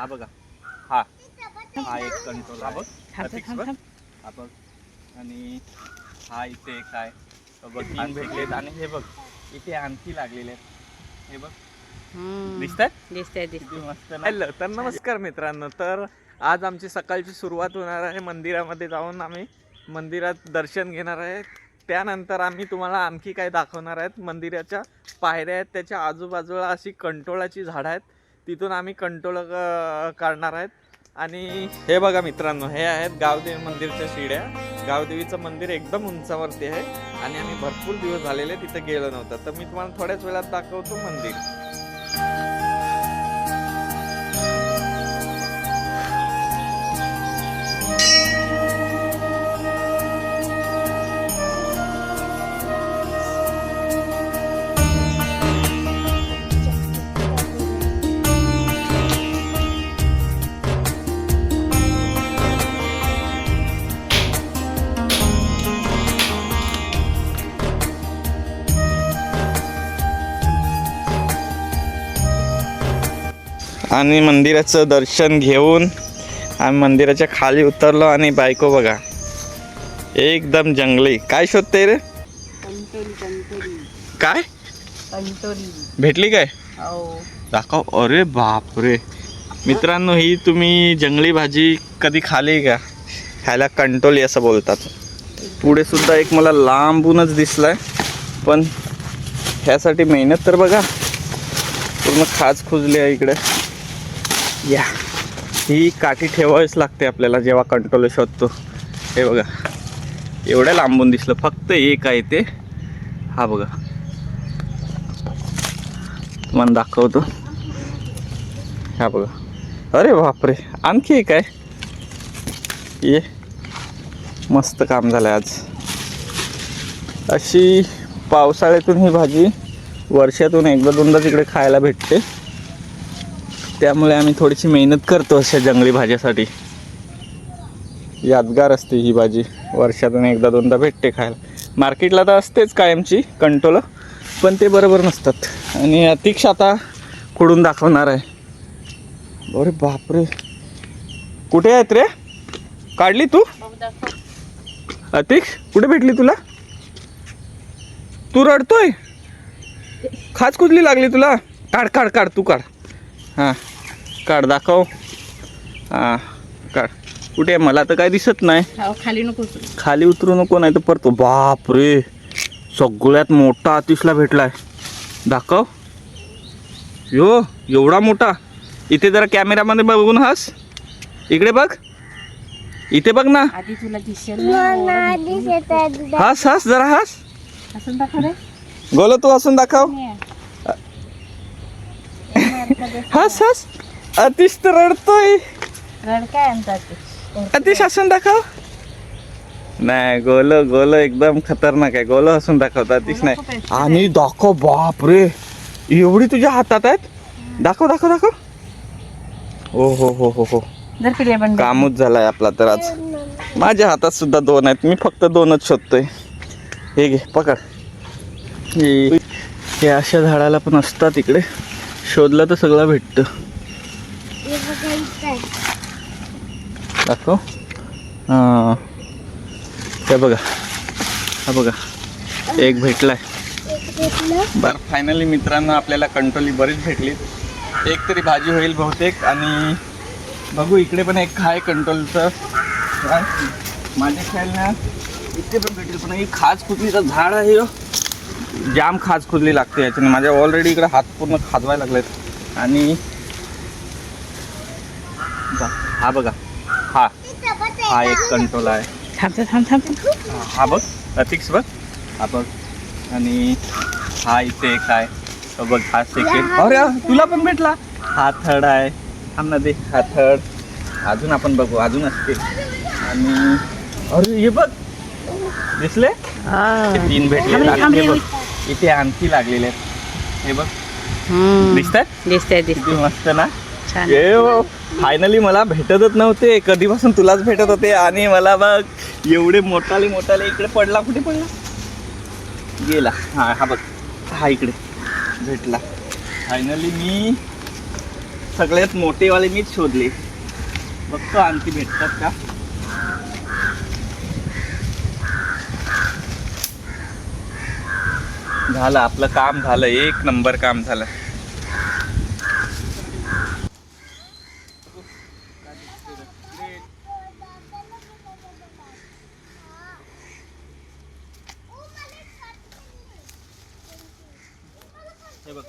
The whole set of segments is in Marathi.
हा बघा, हा हा एक कंट्रोल आहे. हा बघ, आणि हा इथे एक आहे. बघ 3 भेटलेत आणि हे बघ इथे आणखी लागलेले आहेत. हे बघ दिसतंय किती मस्त ना. हॅलो, तर नमस्कार मित्रांनो. तर आज आमची सकाळची सुरुवात होणार आहे. मंदिरामध्ये जाऊन आम्ही मंदिरात दर्शन घेणार आहे. त्यानंतर आम्ही तुम्हाला आणखी काय दाखवणार आहेत. मंदिराच्या पायऱ्या आहेत, त्याच्या आजूबाजूला अशी कंटोळाची झाडं आहेत, तिथून आम्ही कंटोळ काढणार आहेत. आणि हे बघा मित्रांनो, हे आहेत गावदेवी मंदिरच्या शिड्या. गावदेवीचं मंदिर एकदम उंचावरती आहे आणि आम्ही भरपूर दिवस झालेले तिथे गेलो नव्हतं. तर मी तुम्हाला थोड्याच वेळात दाखवतो मंदिर. आणि मंदिराचं दर्शन घेऊन आम्ही मंदिराच्या खाली उतरलो आणि बायको बघा एकदम जंगली. काय शोधते रे? काय भेटली काय? दाखव. अरे बापरे मित्रांनो, ही तुम्ही जंगली भाजी कधी खाली का? ह्याला कंटोली असं बोलतात. पुढे सुद्धा एक मला लांबूनच दिसलाय, पण ह्यासाठी मेहनत तर बघा, पूर्ण खाज खुजली आहे इकडे. या ही काठी ठेवावीच लागते आपल्याला जेव्हा कंट्रोल शोधतो. हे बघा एवढं लांबून दिसलं, फक्त एक आहे ते. हा बघा तुम्हाला दाखवतो. हा बघा, अरे बापरे आणखी एक आहे. ये मस्त काम झालं आज. अशी पावसाळ्यातून ही भाजी वर्षातून एकदा दोनदा तिकडे खायला भेटते, त्यामुळे आम्ही थोडीशी मेहनत करतो अशा जंगली भाज्यासाठी. यादगार असते ही भाजी, वर्षातून एकदा दोनदा भेटते खायला. मार्केटला तर असतेच कायमची कंटोलं, पण ते बरोबर नसतात. आणि अतिक्ष आता खोडून दाखवणार आहे. अरे बापरे कुठे आहेत रे? काढली तू? अतिक्ष कुठे भेटली तुला? तू रडतोय? खाज कुजली लागली तुला? काढ काढ काढ, तू काढ. हां काढ, दाखव. हां काढ. कुठे? मला तर काय दिसत नाही. खाली नको, खाली उतरू नको, नाही तर परतो. बाप रे सगळ्यात मोठा अतिशला भेटलाय. दाखव. यो एवढा मोठा. इथे जरा कॅमेरामध्ये बघून हस. इकडे बघ, इथे बघ ना. आधी तुला दिसेल. हस हस जरा हस. असं दाखव रे. गोलो तू हसून दाखव. हस हस. अतिश तर रडतोय. रड काय आणतात? अतिश हसून दाखव. नाही गोलो गोलो एकदम खतरनाक आहे. गोलो हसून दाखवता, अतिश नाही. आणि दाखव. बाप रे एवढी तुझ्या हातात आहेत. दाखव दाखव दाखव. ओ हो हो हो हो, कामच झालाय आपला तर आज. माझ्या हातात सुद्धा 2 आहेत, मी फक्त 2च शोधतोय. हे घे पकड. हे अशा झाडाला पण असतात इकडे, शोधलं तर सगळं भेटतं. दाखव. हां हे बघा, हा बघा एक भेटलाय. बरं फायनली मित्रांनो आपल्याला कंटोली बरीच भेटली. एक तरी भाजी होईल बहुतेक. आणि बघू इकडे पण एक आहे कंटोलचं. माझ्या ख्यालनं इथे पण भेटेल, पण ही खाज खुजलीचं झाड आहे. जाम खाज खुजली लागते याच्याने. माझ्या ऑलरेडी इकडे हात पूर्ण खाजवायला लागलेत. आणि हा बघा, हा हा एक कंट्रोल आहे. हा बघ अतिक्ष बघ, हा बघ. आणि हा इथे एक आहे. तो बघ, हा सेकंड. अरे तुला पण भेटला. हा थर्ड आहे. थांब ना दे. हा थर्ड. अजून आपण बघू, अजून असते. आणि अरे हे बघ दिसले. 3 भेटले. हे बघ इथे आणखी लागलेले आहेत. हे बघ दिसतात. किती मस्त ना. फायनली मला भेटतच नव्हते, कधीपासून तुलाच भेटत होते. आणि मला बघ एवढे मोठाले मोठाले इकडे पडला. कुठे पडला? गेला. हा हा बघ, हा इकडे भेटला. फायनली मी सगळ्यात मोठेवाले मीच शोधले. बघतो आणखी भेटतात का. झालं आपलं काम झालं. एक नंबर काम झालं. हे बघ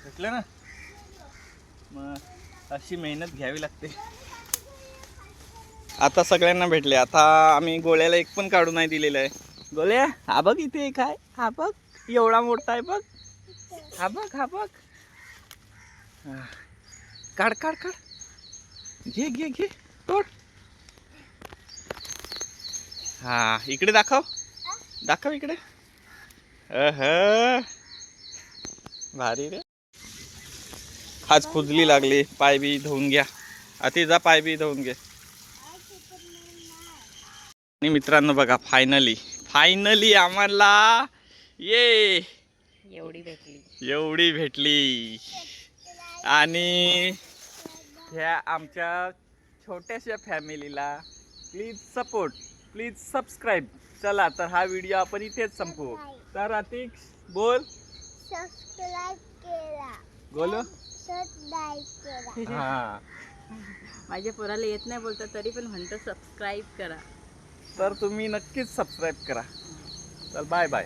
भेटलं ना. मग अशी मेहनत घ्यावी लागते. आता सगळ्यांना भेटले. आता आम्ही गोळ्याला एक पण काढू नाही दिलेलं आहे. गोळ्या हा बघ इथे एक आहे. हा बघ एवढा मोठा आहे बघ. हा बघ हा बघ. काढ काढ काढ. घे घे घे तोड. हा इकडे दाखव. दाखव इकडे. भारी रे. आज खुजली लागली. पाय बी धुवून घ्या. अति जा पाय बी धुवून घे. आणि मित्रांनो बघा फायनली आम्हाला एवढी भेटली. आणि ह्या आमच्या छोट्याशा फॅमिलीला प्लीज सपोर्ट, प्लीज सबस्क्राईब. चला तर हा व्हिडिओ आपण इथेच संपवू. तर अतिक बोल. सबस्क्राईब केला. बोलो. हा माझ्या पोराला येत नाही बोलता तरी पण म्हणतो सबस्क्राईब करा. तर तुम्ही नक्कीच सबस्क्राईब करा. चल बाय बाय.